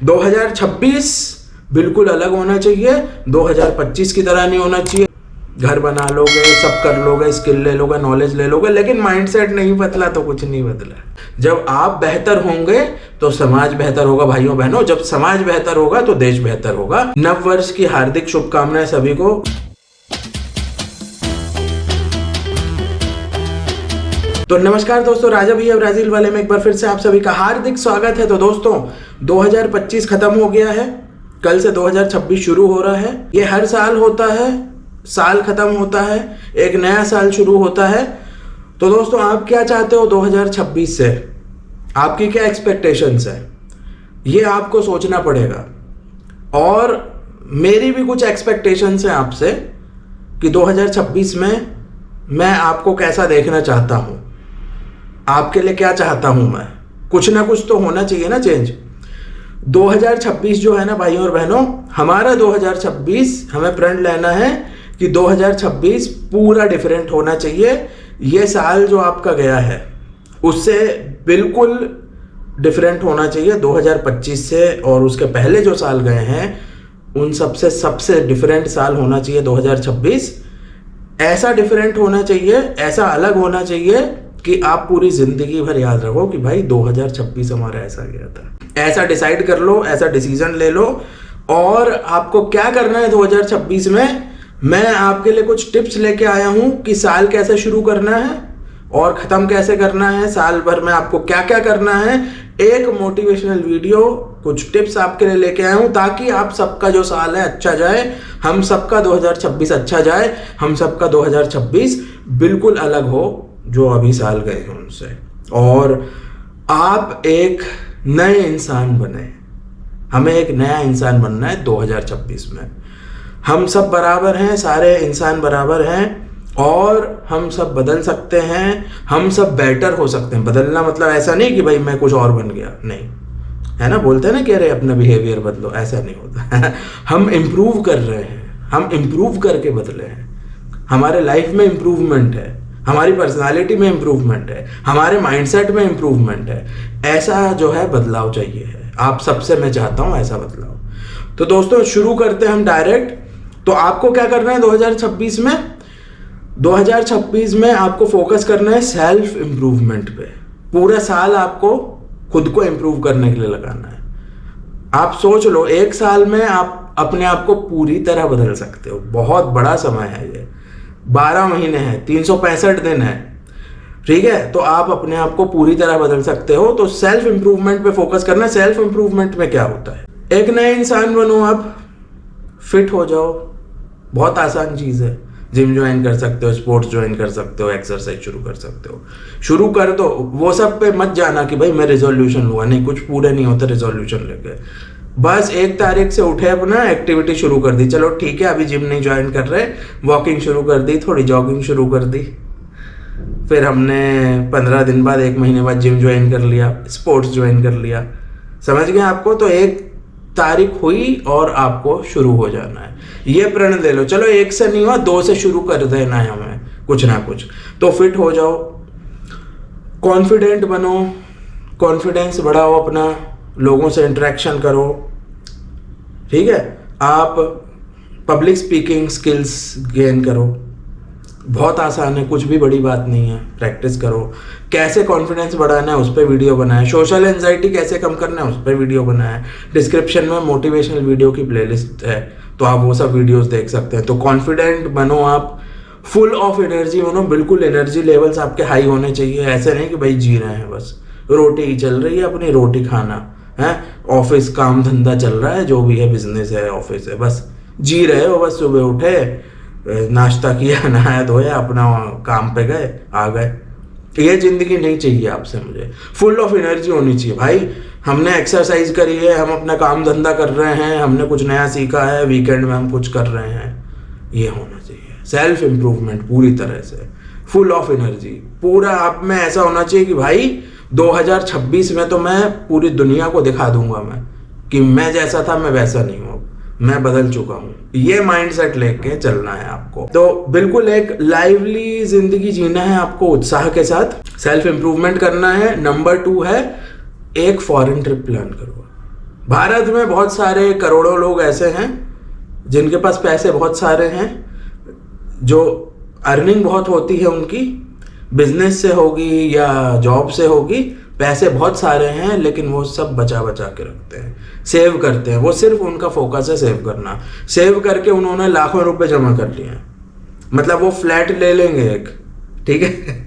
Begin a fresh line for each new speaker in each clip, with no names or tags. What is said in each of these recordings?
2026 बिल्कुल अलग होना चाहिए, 2025 की तरह नहीं होना चाहिए। घर बना लोगे, सब कर लोगे, स्किल ले लोगे, नॉलेज ले लोगे, लेकिन माइंडसेट नहीं बदला तो कुछ नहीं बदला। जब आप बेहतर होंगे तो समाज बेहतर होगा भाइयों बहनों, जब समाज बेहतर होगा तो देश बेहतर होगा। नव वर्ष की हार्दिक शुभकामनाएं सभी को। तो नमस्कार दोस्तों, राजा भैया ब्राजील वाले में एक बार फिर से आप सभी का हार्दिक स्वागत है। तो दोस्तों 2025 खत्म हो गया है, कल से 2026 शुरू हो रहा है। ये हर साल होता है, साल खत्म होता है, एक नया साल शुरू होता है। तो दोस्तों आप क्या चाहते हो 2026 से, आपकी क्या एक्सपेक्टेशंस है, ये आपको सोचना पड़ेगा। और मेरी भी कुछ एक्सपेक्टेशंस हैं आपसे कि 2026 में मैं आपको कैसा देखना चाहता हूँ, आपके लिए क्या चाहता हूँ मैं। कुछ ना कुछ तो होना चाहिए ना चेंज। 2026 जो है ना भाइयों और बहनों, हमारा 2026 हमें प्रण लेना है कि 2026 पूरा डिफरेंट होना चाहिए। ये साल जो आपका गया है उससे बिल्कुल डिफरेंट होना चाहिए 2025 से, और उसके पहले जो साल गए हैं उन सबसे डिफरेंट साल होना चाहिए 2026। ऐसा डिफरेंट होना चाहिए, ऐसा अलग होना चाहिए कि आप पूरी जिंदगी भर याद रखो कि भाई 2026 हमारा ऐसा गया था। ऐसा डिसाइड कर लो, ऐसा डिसीजन ले लो। और आपको क्या करना है 2026 में, मैं आपके लिए कुछ टिप्स लेके आया हूं कि साल कैसे शुरू करना है और ख़त्म कैसे करना है, साल भर में आपको क्या क्या करना है। एक मोटिवेशनल वीडियो, कुछ टिप्स आपके लिए लेके आया हूं ताकि आप सबका जो साल है अच्छा जाए, हम सबका 2026 अच्छा जाए, हम सबका 2026 बिल्कुल अलग हो जो अभी साल गए हैं उनसे, और आप एक नए इंसान बने। हमें एक नया इंसान बनना है 2026 में। हम सब बराबर हैं, सारे इंसान बराबर हैं और हम सब बदल सकते हैं, हम सब बेटर हो सकते हैं। बदलना मतलब ऐसा नहीं कि भाई मैं कुछ और बन गया, नहीं है ना। बोलते हैं ना कि अरे अपना बिहेवियर बदलो, ऐसा नहीं होता। हम इम्प्रूव कर रहे हैं, हम इम्प्रूव करके बदले हैं। हमारे लाइफ में इम्प्रूवमेंट है, हमारी पर्सनालिटी में इम्प्रूवमेंट है, हमारे माइंडसेट में इम्प्रूवमेंट है। ऐसा जो है बदलाव चाहिए है, आप सबसे मैं चाहता हूँ ऐसा बदलाव। तो दोस्तों शुरू करते हैं हम डायरेक्ट। तो आपको क्या करना है 2026 में, 2026 में आपको फोकस करना है सेल्फ इम्प्रूवमेंट पे। पूरा साल आपको खुद को इम्प्रूव करने के लिए लगाना है। आप सोच लो, एक साल में आप अपने आप को पूरी तरह बदल सकते हो। बहुत बड़ा समय है ये, 12 महीने हैं, 365 दिन है, ठीक है। तो आप अपने आप को पूरी तरह बदल सकते हो। तो सेल्फ इंप्रूवमेंट पे फोकस करना। सेल्फ इंप्रूवमेंट में क्या होता है, एक नए इंसान बनो, आप फिट हो जाओ। बहुत आसान चीज है। जिम ज्वाइन कर सकते हो, स्पोर्ट्स ज्वाइन कर सकते हो, एक्सरसाइज शुरू कर सकते हो, शुरू कर दो। वो सब पे मत जाना कि भाई मैं रिजोल्यूशन लूंगा, नहीं, कुछ पूरे नहीं होते रिजोल्यूशन लेके। बस 1 तारीख से उठे, अपना एक्टिविटी शुरू कर दी। चलो ठीक है, अभी जिम नहीं ज्वाइन कर रहे, वॉकिंग शुरू कर दी, थोड़ी जॉगिंग शुरू कर दी। फिर हमने 15 दिन बाद, 1 महीने बाद जिम ज्वाइन कर लिया, स्पोर्ट्स ज्वाइन कर लिया। समझ गए आपको। तो 1 तारीख हुई और आपको शुरू हो जाना है। ये प्रण ले लो। चलो 1 से नहीं हुआ, 2 से शुरू कर देना है हमें कुछ ना कुछ। तो फिट हो जाओ, कॉन्फिडेंट बनो, कॉन्फिडेंस बढ़ाओ अपना, लोगों से इंटरेक्शन करो, ठीक है। आप पब्लिक स्पीकिंग स्किल्स गेन करो। बहुत आसान है, कुछ भी बड़ी बात नहीं है, प्रैक्टिस करो। कैसे कॉन्फिडेंस बढ़ाना है उस पर वीडियो बनाए। सोशल एंजाइटी कैसे कम करना है उस पर वीडियो बनाए। डिस्क्रिप्शन में मोटिवेशनल वीडियो की प्लेलिस्ट है, तो आप वो सब वीडियोस देख सकते हैं। तो कॉन्फिडेंट बनो, आप फुल ऑफ एनर्जी बनो। बिल्कुल एनर्जी लेवल्स आपके हाई होने चाहिए। ऐसे नहीं कि भाई जी रहे हैं बस, रोटी ही चल रही है, अपनी रोटी खाना है, ऑफिस काम धंधा चल रहा है, जो भी है, बिजनेस है, ऑफिस है, बस जी रहे हो। बस सुबह उठे, नाश्ता किया, नहाया धोया, अपना काम पे गए, आ गए। ये जिंदगी नहीं चाहिए आपसे मुझे। फुल ऑफ एनर्जी होनी चाहिए भाई। हमने एक्सरसाइज करी है, हम अपना काम धंधा कर रहे हैं, हमने कुछ नया सीखा है, वीकेंड में हम कुछ कर रहे हैं, ये होना चाहिए। सेल्फ इम्प्रूवमेंट पूरी तरह से, फुल ऑफ एनर्जी। पूरा आप में ऐसा होना चाहिए कि भाई 2026 में तो मैं पूरी दुनिया को दिखा दूंगा मैं कि मैं जैसा था मैं वैसा नहीं हूँ, मैं बदल चुका हूँ। ये माइंडसेट लेके चलना है आपको। तो बिल्कुल एक लाइवली जिंदगी जीना है आपको, उत्साह के साथ। सेल्फ इंप्रूवमेंट करना है। नंबर 2 है, एक फॉरेन ट्रिप प्लान करो। भारत में बहुत सारे करोड़ों लोग ऐसे हैं जिनके पास पैसे बहुत सारे हैं, जो अर्निंग बहुत होती है उनकी, बिजनेस से होगी या जॉब से होगी, पैसे बहुत सारे हैं, लेकिन वो सब बचा बचा के रखते हैं, सेव करते हैं। वो सिर्फ उनका फोकस है सेव करना। सेव करके उन्होंने लाखों रुपए जमा कर लिए हैं। मतलब वो फ्लैट ले लेंगे एक, ठीक है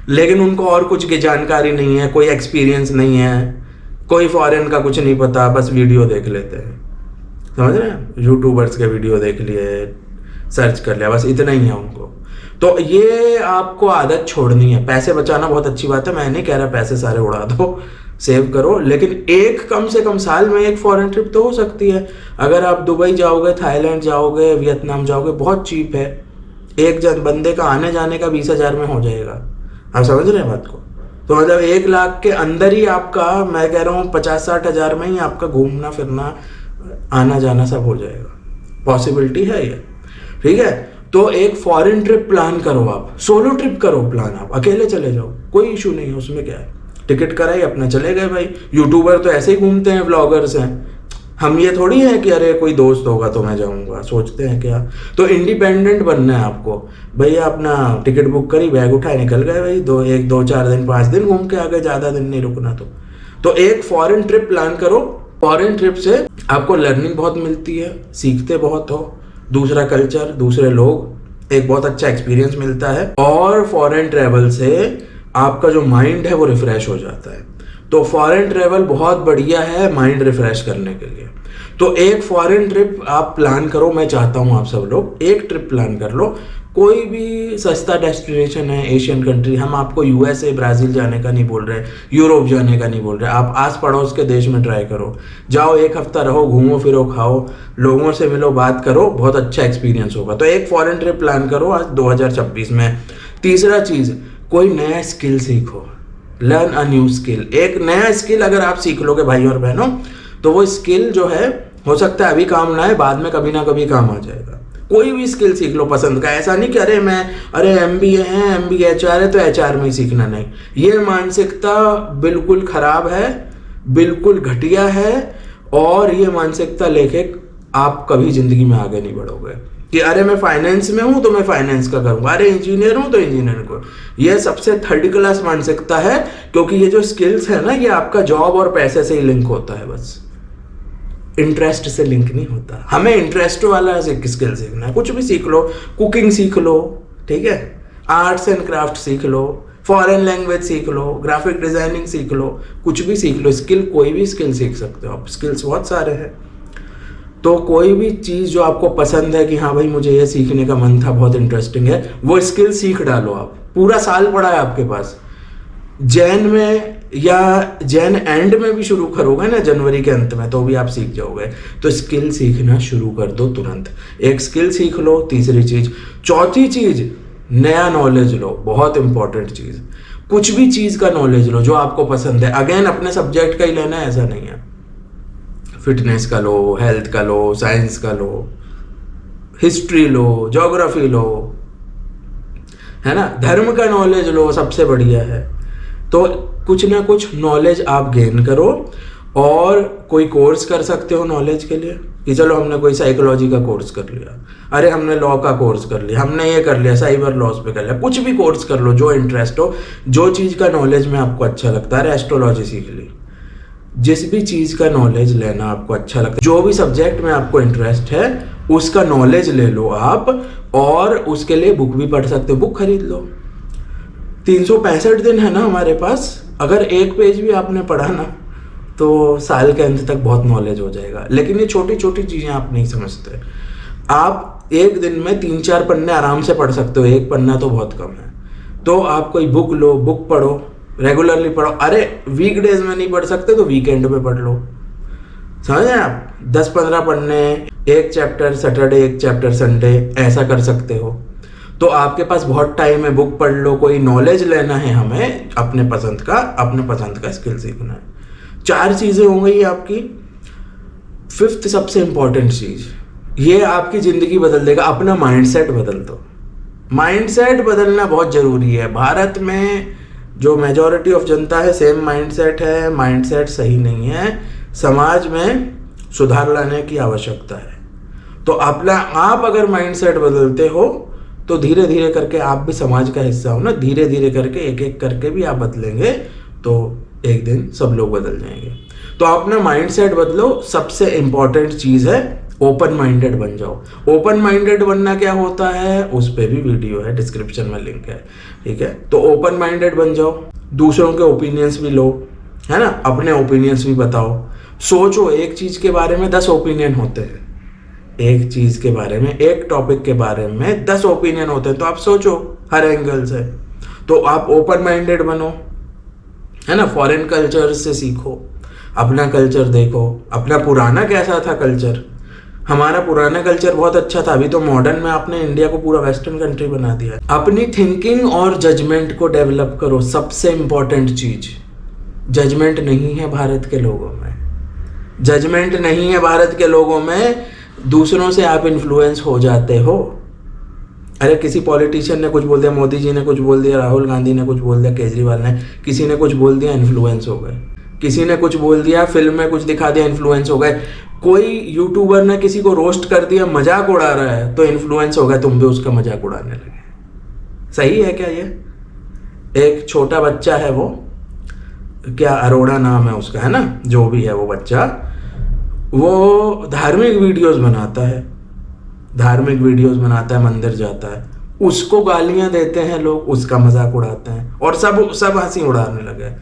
लेकिन उनको और कुछ की जानकारी नहीं है, कोई एक्सपीरियंस नहीं है, कोई फॉरेन का कुछ नहीं पता, बस वीडियो देख लेते हैं, समझ रहे हैं, यूट्यूबर्स के वीडियो देख लिए, सर्च कर लिया, बस इतना ही है उनको। तो ये आपको आदत छोड़नी है। पैसे बचाना बहुत अच्छी बात है, मैं नहीं कह रहा पैसे सारे उड़ा दो, सेव करो, लेकिन एक कम से कम साल में एक फॉरेन ट्रिप तो हो सकती है। अगर आप दुबई जाओगे, थाईलैंड जाओगे, वियतनाम जाओगे, बहुत चीप है, एक बंदे का आने जाने का 20,000 में हो जाएगा। आप समझ रहे हैं बात को? तो मतलब 1 लाख के अंदर ही आपका, मैं कह रहा हूँ 50-60 हज़ार में ही आपका घूमना फिरना, आना जाना सब हो जाएगा। पॉसिबिलिटी है ये, ठीक है। तो एक फॉरेन ट्रिप प्लान करो, आप सोलो ट्रिप करो प्लान, आप अकेले चले जाओ, कोई इशू नहीं है उसमें, क्या है, टिकट कराई अपने चले गए भाई। यूट्यूबर तो ऐसे ही घूमते हैं, व्लॉगर्स हैं, हम ये थोड़ी है कि अरे कोई दोस्त होगा तो मैं जाऊंगा, सोचते हैं क्या। तो इंडिपेंडेंट बनना है आपको भैया, अपना टिकट बुक करी, बैग उठाए, निकल गए भाई, 2-4 दिन 5 दिन घूम के आ गए, ज़्यादा दिन नहीं रुकना। तो एक फॉरेन ट्रिप प्लान करो। फॉरेन ट्रिप से आपको लर्निंग बहुत मिलती है, सीखते बहुत हो, दूसरा कल्चर, दूसरे लोग, एक बहुत अच्छा एक्सपीरियंस मिलता है। और फॉरेन ट्रैवल से आपका जो माइंड है वो रिफ्रेश हो जाता है। तो फॉरेन ट्रैवल बहुत बढ़िया है माइंड रिफ्रेश करने के लिए। तो एक फॉरेन ट्रिप आप प्लान करो, मैं चाहता हूँ आप सब लोग एक ट्रिप प्लान कर लो। कोई भी सस्ता डेस्टिनेशन है, एशियन कंट्री, हम आपको यूएसए ब्राज़ील जाने का नहीं बोल रहे, यूरोप जाने का नहीं बोल रहे, आप आस पड़ोस के देश में ट्राई करो, जाओ, 1 हफ्ता रहो, घूमो फिरो, खाओ, लोगों से मिलो, बात करो, बहुत अच्छा एक्सपीरियंस होगा। तो एक फॉरेन ट्रिप प्लान करो आज 2026 में। तीसरा चीज़, कोई नया स्किल सीखो, लर्न अ न्यू स्किल। एक नया स्किल अगर आप सीख लोगे भाई और बहनों, तो वो स्किल जो है, हो सकता है अभी काम ना आए, बाद में कभी ना कभी काम आ जाएगा। कोई भी स्किल सीख लो पसंद का, ऐसा नहीं कि अरे MBA है, MBA HR है तो HR में ही सीखना, नहीं। ये मानसिकता बिल्कुल खराब है, बिल्कुल घटिया है, और ये मानसिकता लेके आप कभी जिंदगी में आगे नहीं बढ़ोगे कि अरे मैं फाइनेंस में हूं तो मैं फाइनेंस का करूंगा, अरे इंजीनियर हूं तो इंजीनियर को। ये सबसे 3rd क्लास मानसिकता है, क्योंकि ये जो स्किल्स है ना, ये आपका जॉब और पैसे से ही लिंक होता है, बस इंटरेस्ट से लिंक नहीं होता। हमें इंटरेस्ट वाला स्किल सीखना है, कुछ भी सीख लो, कुकिंग सीख लो, ठीक है, आर्ट्स एंड क्राफ्ट सीख लो, फॉरेन लैंग्वेज सीख लो, ग्राफिक डिजाइनिंग सीख लो, कुछ भी सीख लो। स्किल, कोई भी स्किल सीख सकते हो आप, स्किल्स बहुत सारे हैं। तो कोई भी चीज़ जो आपको पसंद है कि हाँ भाई मुझे ये सीखने का मन था, बहुत इंटरेस्टिंग है, वो स्किल सीख डालो आप। पूरा साल पड़ा है आपके पास, जैन में या जैन एंड में भी शुरू करोगे ना, जनवरी के अंत में, तो भी आप सीख जाओगे। तो स्किल सीखना शुरू कर दो तुरंत, एक स्किल सीख लो। तीसरी चीज, चौथी चीज, नया नॉलेज लो, बहुत इंपॉर्टेंट चीज। कुछ भी चीज का नॉलेज लो जो आपको पसंद है। अगेन अपने सब्जेक्ट का ही लेना है ऐसा नहीं है, फिटनेस का लो, हेल्थ का लो, साइंस का लो, हिस्ट्री लो, ज्योग्राफी लो, है ना, धर्म का नॉलेज लो, सबसे बढ़िया है। तो कुछ ना कुछ नॉलेज आप गेन करो, और कोई कोर्स कर सकते हो नॉलेज के लिए कि चलो हमने कोई साइकोलॉजी का कोर्स कर लिया, अरे हमने लॉ का कोर्स कर लिया, हमने ये कर लिया, साइबर लॉस पे कर लिया, कुछ भी कोर्स कर लो जो इंटरेस्ट हो, जो चीज़ का नॉलेज में आपको अच्छा लगता है। अरे एस्ट्रोलॉजी सीख ली, जिस भी चीज़ का नॉलेज लेना आपको अच्छा लगता है, जो भी सब्जेक्ट में आपको इंटरेस्ट है उसका नॉलेज ले लो आप, और उसके लिए बुक भी पढ़ सकते हो, बुक खरीद लो। 365 दिन है ना हमारे पास, अगर एक पेज भी आपने पढ़ा ना तो साल के अंत तक बहुत नॉलेज हो जाएगा। लेकिन ये छोटी छोटी चीज़ें आप नहीं समझते। आप एक दिन में 3-4 पन्ने आराम से पढ़ सकते हो, एक पन्ना तो बहुत कम है। तो आप कोई बुक लो, बुक पढ़ो, रेगुलरली पढ़ो। अरे वीकडेज में नहीं पढ़ सकते तो वीकेंड में पढ़ लो, समझे आप, 10-15 पन्ने, एक चैप्टर सैटरडे, एक चैप्टर संडे, ऐसा कर सकते हो। तो आपके पास बहुत टाइम है, बुक पढ़ लो। कोई नॉलेज लेना है हमें अपने पसंद का स्किल सीखना है। 4 चीज़ें हो गई आपकी। 5th सबसे इंपॉर्टेंट चीज़, ये आपकी ज़िंदगी बदल देगा, अपना माइंडसेट बदल दो। माइंडसेट बदलना बहुत ज़रूरी है। भारत में जो मेजॉरिटी ऑफ जनता है सेम माइंडसेट है, माइंडसेट सही नहीं है। समाज में सुधार लाने की आवश्यकता है। तो अपना आप अगर माइंडसेट बदलते हो तो धीरे धीरे करके आप भी समाज का हिस्सा हो ना, धीरे धीरे करके एक एक करके भी आप बदलेंगे तो एक दिन सब लोग बदल जाएंगे। तो अपना माइंडसेट बदलो। सबसे इंपॉर्टेंट चीज़ है ओपन माइंडेड बन जाओ। ओपन माइंडेड बनना क्या होता है उस पर भी वीडियो है, डिस्क्रिप्शन में लिंक है, ठीक है। तो ओपन माइंडेड बन जाओ, दूसरों के ओपिनियंस भी लो, है ना, अपने ओपिनियंस भी बताओ। सोचो, एक चीज़ के बारे में 10 ओपिनियन होते हैं, एक चीज़ के बारे में, एक टॉपिक के बारे में 10 ओपिनियन होते हैं, तो आप सोचो हर एंगल से। तो आप ओपन माइंडेड बनो, है ना। फॉरेन कल्चर से सीखो, अपना कल्चर देखो, अपना पुराना कैसा था कल्चर। हमारा पुराना कल्चर बहुत अच्छा था, अभी तो मॉडर्न में आपने इंडिया को पूरा वेस्टर्न कंट्री बना दिया है। अपनी थिंकिंग और जजमेंट को डेवलप करो। सबसे इंपॉर्टेंट चीज, जजमेंट नहीं है भारत के लोगों में, जजमेंट नहीं है भारत के लोगों में। दूसरों से आप इन्फ्लुएंस हो जाते हो। अरे किसी पॉलिटिशियन ने कुछ बोल दिया, मोदी जी ने कुछ बोल दिया, राहुल गांधी ने कुछ बोल दिया, केजरीवाल ने, किसी ने कुछ बोल दिया, इन्फ्लुएंस हो गए। किसी ने कुछ बोल दिया, फिल्म में कुछ दिखा दिया, इन्फ्लुएंस हो गए। कोई यूट्यूबर ने किसी को रोस्ट कर दिया, मजाक उड़ा रहा है, तो इन्फ्लुएंस हो गए, तुम भी उसका मजाक उड़ाने लगे। सही है क्या ये? एक छोटा बच्चा है, वो क्या अरोड़ा नाम है उसका, है ना, जो भी है वो बच्चा, वो धार्मिक वीडियोस बनाता है, धार्मिक वीडियोस बनाता है, मंदिर जाता है, उसको गालियां देते हैं लोग, उसका मजाक उड़ाते हैं और सब हंसी उड़ाने लगे।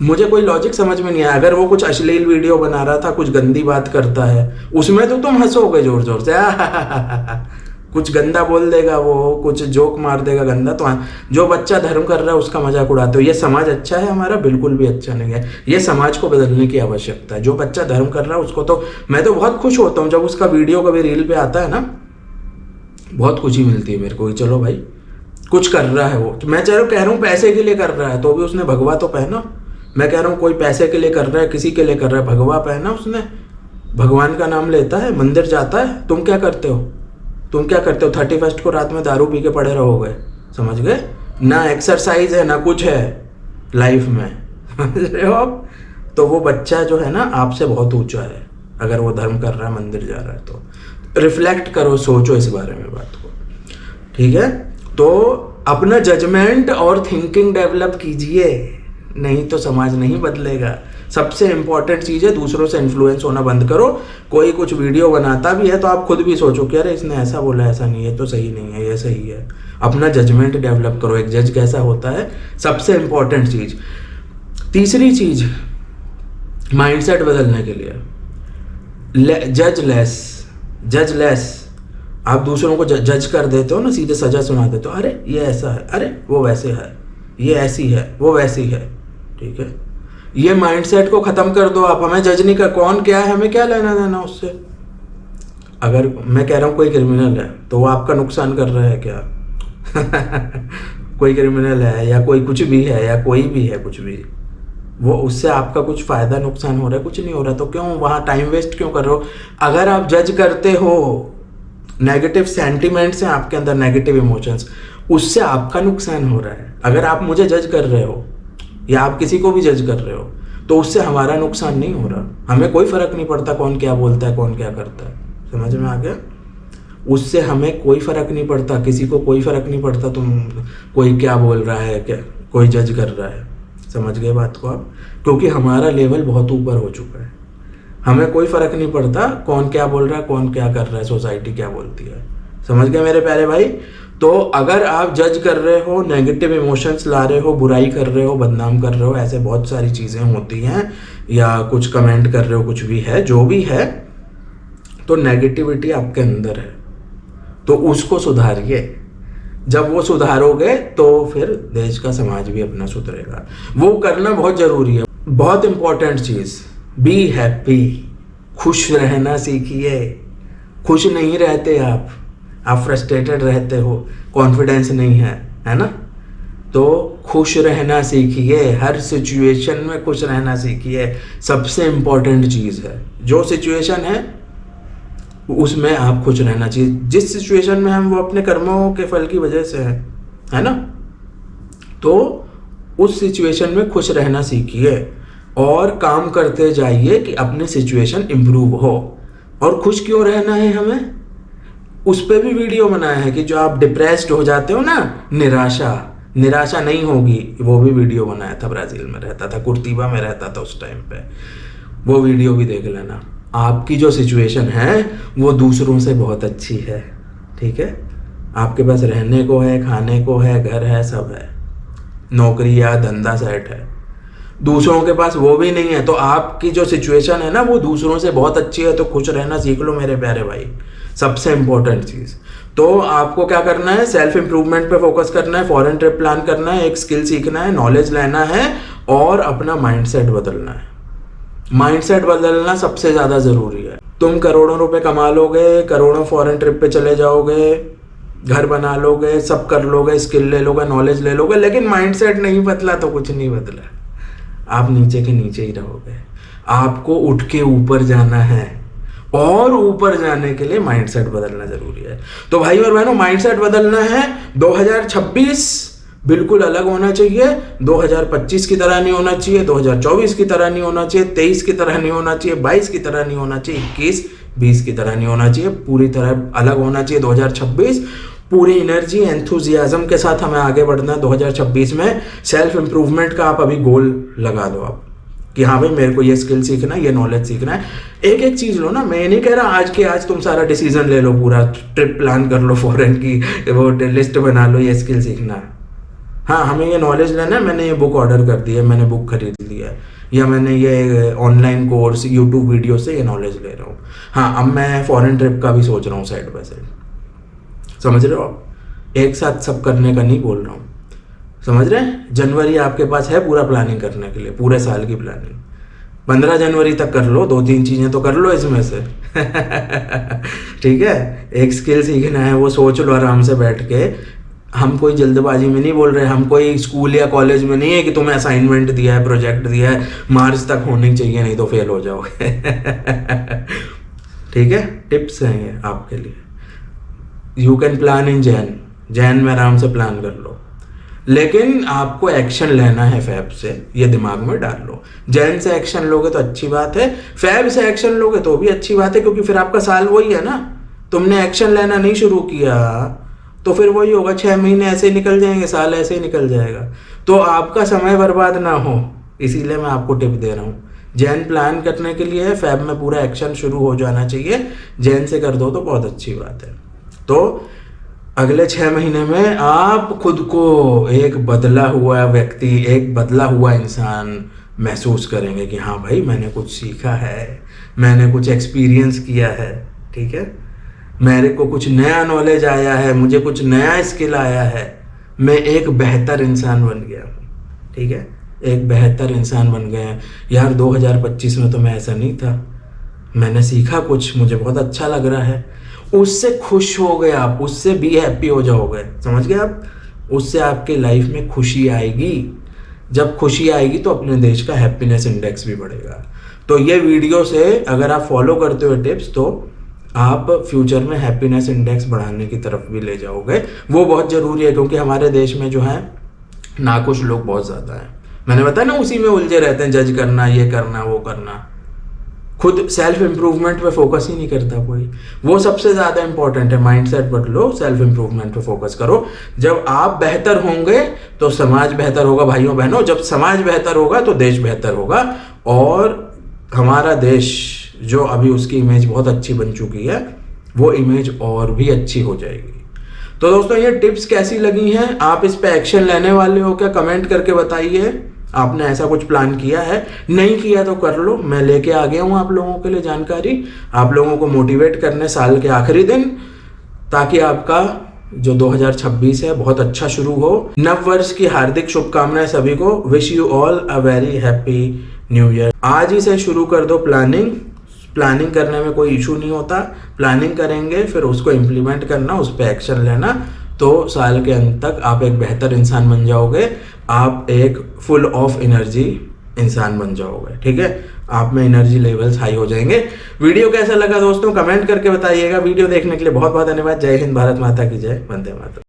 मुझे कोई लॉजिक समझ में नहीं आया। अगर वो कुछ अश्लील वीडियो बना रहा था, कुछ गंदी बात करता है, उसमें तो तुम हंसोगे जोर जोर से, कुछ गंदा बोल देगा वो, कुछ जोक मार देगा गंदा, तो जो बच्चा धर्म कर रहा है उसका मजाक उड़ाते हो। ये समाज अच्छा है हमारा? बिल्कुल भी अच्छा नहीं है। ये समाज को बदलने की आवश्यकता है। जो बच्चा धर्म कर रहा है उसको तो मैं तो बहुत खुश होता हूँ जब उसका वीडियो कभी रील पे आता है ना, बहुत खुशी मिलती है मेरे को, चलो भाई कुछ कर रहा है वो। मैं कह रहा हूँ पैसे के लिए कर रहा है तो भी उसने भगवा तो पहना। मैं कह रहा हूँ कोई पैसे के लिए कर रहा है, किसी के लिए कर रहा है, भगवा पहना उसने, भगवान का नाम लेता है, मंदिर जाता है। तुम क्या करते हो? तुम क्या करते हो? 31 को रात में दारू पी के पड़े रहोगे, समझ गए ना? एक्सरसाइज है ना कुछ है लाइफ में, समझ रहे हो आप? तो वो बच्चा जो है ना आपसे बहुत ऊंचा है, अगर वो धर्म कर रहा है, मंदिर जा रहा है। तो रिफ्लेक्ट करो, सोचो इस बारे में बात को, ठीक है। तो अपना जजमेंट और थिंकिंग डेवलप कीजिए, नहीं तो समाज नहीं बदलेगा। सबसे इंपॉर्टेंट चीज़ है दूसरों से इन्फ्लुएंस होना बंद करो। कोई कुछ वीडियो बनाता भी है तो आप खुद भी सोचो कि अरे इसने ऐसा बोला, ऐसा नहीं है, तो सही नहीं है, ये सही है। अपना जजमेंट डेवलप करो। एक जज कैसा होता है, सबसे इंपॉर्टेंट चीज़। तीसरी चीज़ माइंडसेट बदलने के लिए, जज लेस। आप दूसरों को जज कर देते हो ना, सीधे सजा सुना देते हो, अरे ये ऐसा है, अरे वो वैसे है, ये ऐसी है, वो वैसी है, ठीक है। ये माइंडसेट को खत्म कर दो आप। हमें जज नहीं कर, कौन क्या है, हमें क्या लेना देना उससे। अगर मैं कह रहा हूँ कोई क्रिमिनल है तो वो आपका नुकसान कर रहा है क्या? कोई क्रिमिनल है या कोई कुछ भी है या कोई भी है कुछ भी, वो उससे आपका कुछ फायदा नुकसान हो रहा है? कुछ नहीं हो रहा। तो क्यों वहाँ टाइम वेस्ट क्यों कर रहे हो? अगर आप जज करते हो, नेगेटिव सेंटिमेंट्स हैं आपके अंदर, नेगेटिव इमोशंस, उससे आपका नुकसान हो रहा है। अगर आप मुझे जज कर रहे हो या आप किसी को भी जज कर रहे हो तो उससे हमारा नुकसान नहीं हो रहा। हमें कोई फर्क नहीं पड़ता कौन क्या बोलता है, कौन क्या करता है, समझ में आ गया? उससे हमें कोई फर्क नहीं पड़ता, किसी को कोई फर्क नहीं पड़ता तुम कोई क्या बोल रहा है, क्या कोई जज कर रहा है, समझ गए बात को आप? क्योंकि हमारा लेवल बहुत ऊपर हो चुका है। हमें कोई फर्क नहीं पड़ता कौन क्या बोल रहा है, कौन क्या कर रहा है, सोसाइटी क्या बोलती है, समझ गए मेरे प्यारे भाई? तो अगर आप जज कर रहे हो, नेगेटिव इमोशंस ला रहे हो, बुराई कर रहे हो, बदनाम कर रहे हो, ऐसे बहुत सारी चीज़ें होती हैं, या कुछ कमेंट कर रहे हो, कुछ भी है, जो भी है, तो नेगेटिविटी आपके अंदर है, तो उसको सुधारिए। जब वो सुधारोगे तो फिर देश का समाज भी अपना सुधरेगा। वो करना बहुत ज़रूरी है। बहुत इंपॉर्टेंट चीज़, बी हैप्पी, खुश रहना सीखिए। खुश नहीं रहते आप फ्रस्ट्रेटेड रहते हो, कॉन्फिडेंस नहीं है, है ना? तो खुश रहना सीखिए, हर सिचुएशन में खुश रहना सीखिए। सबसे इम्पोर्टेंट चीज़ है, जो सिचुएशन है उसमें आप खुश रहना चाहिए। जिस सिचुएशन में हम, वो अपने कर्मों के फल की वजह से है ना? तो उस सिचुएशन में खुश रहना सीखिए और काम करते जाइए कि अपनी सिचुएशन इम्प्रूव हो। और खुश क्यों रहना है हमें, उस पर भी वीडियो बनाया है कि जो आप डिप्रेस्ड हो जाते हो ना, निराशा नहीं होगी, वो भी वीडियो बनाया था। ब्राज़ील में रहता था, कुर्तिबा में रहता था उस टाइम पे, वो वीडियो भी देख लेना। आपकी जो सिचुएशन है वो दूसरों से बहुत अच्छी है, ठीक है। आपके पास रहने को है, खाने को है, घर है, सब है, नौकरी या धंधा सेट है। दूसरों के पास वो भी नहीं है, तो आपकी जो सिचुएशन है ना वो दूसरों से बहुत अच्छी है, तो खुश रहना सीख लो मेरे प्यारे भाई, सबसे इम्पोर्टेंट चीज़। तो आपको क्या करना है, सेल्फ इम्प्रूवमेंट पे फोकस करना है, फॉरेन ट्रिप प्लान करना है, एक स्किल सीखना है, नॉलेज लेना है और अपना माइंडसेट बदलना है। माइंडसेट बदलना सबसे ज़्यादा ज़रूरी है। तुम करोड़ों रुपए कमा लोगे, करोड़ों फॉरेन ट्रिप पे चले जाओगे, घर बना लोगे, सब कर लोगे, स्किल ले लोगे, नॉलेज ले लोगे, लेकिन माइंडसेट नहीं बदला तो कुछ नहीं बदला, आप नीचे के नीचे ही रहोगे। आपको उठ के ऊपर जाना है और ऊपर जाने के लिए माइंडसेट बदलना जरूरी है। तो भाई और बहनों, माइंडसेट बदलना है। 2026 बिल्कुल अलग होना चाहिए, 2025 की तरह नहीं होना चाहिए, 2024 की तरह नहीं होना चाहिए, 23 की तरह नहीं होना चाहिए, 22 की तरह नहीं होना चाहिए, 21-20 की तरह नहीं होना चाहिए, पूरी तरह अलग होना चाहिए। 2026 पूरी एनर्जी, एंथुजियाज्म के साथ हमें आगे बढ़ना है। 2026 में सेल्फ इम्प्रूवमेंट का आप अभी गोल लगा दो आप, कि हाँ भाई मेरे को ये स्किल सीखना है, ये नॉलेज सीखना है। एक एक चीज़ लो ना, मैं नहीं कह रहा आज के आज तुम सारा डिसीजन ले लो, पूरा ट्रिप प्लान कर लो, फॉरेन की वो लिस्ट बना लो, ये स्किल सीखना है। हाँ, हमें ये नॉलेज लेना है, मैंने ये बुक ऑर्डर कर दी है, मैंने बुक खरीद लिया है, या मैंने ये ऑनलाइन कोर्स यूट्यूब वीडियो से ये नॉलेज ले रहा हूँ। हाँ, अब मैं फॉरेन ट्रिप का भी सोच रहा हूँ साइड बाय साइड, समझ रहे हो आप? एक साथ सब करने का नहीं बोल रहा हूँ, समझ रहे हैं? जनवरी आपके पास है पूरा प्लानिंग करने के लिए, पूरे साल की प्लानिंग। 15 जनवरी तक कर लो, 2-3 चीज़ें तो कर लो इसमें से ठीक है। एक स्किल सीखना है, वो सोच लो आराम से बैठ के। हम कोई जल्दबाजी में नहीं बोल रहे, हम कोई स्कूल या कॉलेज में नहीं है कि तुम्हें असाइनमेंट दिया है, प्रोजेक्ट दिया है, मार्च तक होने चाहिए, नहीं तो फेल हो जाओगे ठीक है, टिप्स हैं ये आपके लिए। You can plan in Jain में आराम से प्लान कर लो, लेकिन आपको एक्शन लेना है फैब से, ये दिमाग में डाल लो। जैन से एक्शन लोगे तो अच्छी बात है, फैब से एक्शन लोगे तो भी अच्छी बात है, क्योंकि फिर आपका साल वही है ना। तुमने एक्शन लेना नहीं शुरू किया तो फिर वही होगा, 6 महीने ऐसे ही निकल जाएंगे, साल ऐसे ही निकल जाएगा। तो आपका समय बर्बाद ना हो, इसीलिए मैं आपको टिप दे रहा हूँ। जैन प्लान करने के लिए फैब में पूरा एक्शन शुरू हो जाना चाहिए, जैन से कर दो तो बहुत अच्छी बात है। तो अगले 6 महीने में आप खुद को एक बदला हुआ व्यक्ति, एक बदला हुआ इंसान महसूस करेंगे कि हाँ भाई मैंने कुछ सीखा है, मैंने कुछ एक्सपीरियंस किया है, ठीक है, मेरे को कुछ नया नॉलेज आया है, मुझे कुछ नया स्किल आया है, मैं एक बेहतर इंसान बन गया हूँ, ठीक है, एक बेहतर इंसान बन गए हैं। यार 2025 में तो मैं ऐसा नहीं था, मैंने सीखा कुछ, मुझे बहुत अच्छा लग रहा है, उससे खुश हो गए आप, उससे भी हैप्पी हो जाओगे, समझ गए आप? उससे आपके लाइफ में खुशी आएगी। जब खुशी आएगी तो अपने देश का हैप्पीनेस इंडेक्स भी बढ़ेगा। तो ये वीडियो से अगर आप फॉलो करते हो टिप्स, तो आप फ्यूचर में हैप्पीनेस इंडेक्स बढ़ाने की तरफ भी ले जाओगे। वो बहुत ज़रूरी है, क्योंकि हमारे देश में जो है नाखुश लोग बहुत ज़्यादा हैं। मैंने बताया ना, उसी में उलझे रहते हैं, जज करना, ये करना, वो करना, खुद सेल्फ इम्प्रूवमेंट पे फोकस ही नहीं करता कोई। वो सबसे ज़्यादा इंपॉर्टेंट है, माइंडसेट बदलो, सेल्फ इम्प्रूवमेंट पे फोकस करो। जब आप बेहतर होंगे तो समाज बेहतर होगा भाइयों बहनों, जब समाज बेहतर होगा तो देश बेहतर होगा, और हमारा देश जो अभी उसकी इमेज बहुत अच्छी बन चुकी है, वो इमेज और भी अच्छी हो जाएगी। तो दोस्तों, ये टिप्स कैसी लगी हैं? आप इस पे एक्शन लेने वाले हो क्या? कमेंट करके बताइए। आपने ऐसा कुछ प्लान किया है? नहीं किया तो कर लो, मैं लेके आ गया हूँ आप लोगों के लिए जानकारी, आप लोगों को मोटिवेट करने साल के आखिरी दिन, ताकि आपका जो 2026 है बहुत अच्छा शुरू हो। नव वर्ष की हार्दिक शुभकामनाएं सभी को। Wish you all a very happy new year. आज ही से शुरू कर दो प्लानिंग। प्लानिंग करने में कोई इशू नहीं होता, प्लानिंग करेंगे फिर उसको इम्प्लीमेंट करना, उस पर एक्शन लेना, तो साल के अंत तक आप एक बेहतर इंसान बन जाओगे, आप एक फुल ऑफ एनर्जी इंसान बन जाओगे, ठीक है, आप में एनर्जी लेवल्स हाई हो जाएंगे। वीडियो कैसा लगा दोस्तों, कमेंट करके बताइएगा। वीडियो देखने के लिए बहुत बहुत धन्यवाद। जय हिंद, भारत माता की जय, वंदे मातरम।